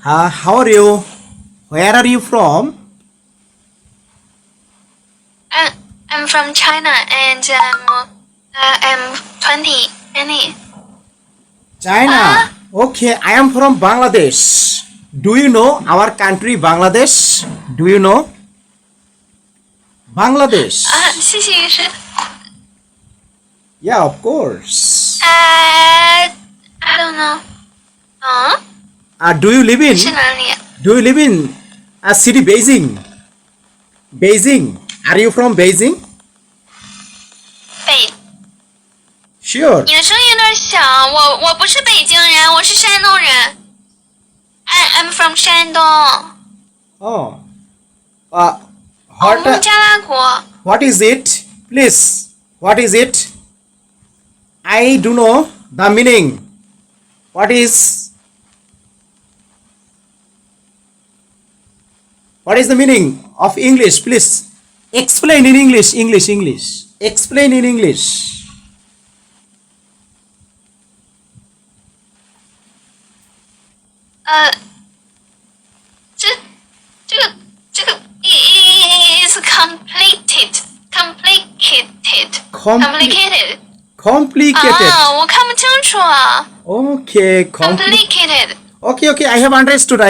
How are you? Where are you from? I'm from China and I'm 20. China. Okay, I am from Bangladesh. Do you know our country Bangladesh? Do you know Bangladesh? 谢谢是 Yeah, of course. I don't know. Do you live in? 是哪里？ Do you live in a city Beijing? Beijing. Are you from Beijing? 北。 Sure. 你的声音有点小，我不是北京人，我是山东人。I'm from 山东。Oh. 孟加拉国。 What is it? Please. What is it? I do know the meaning. What is the meaning of English? Please explain in English. Explain in English. 这个 is complicated. Complicated. 我看不清楚啊。Okay. Complicated. Okay. I have understood.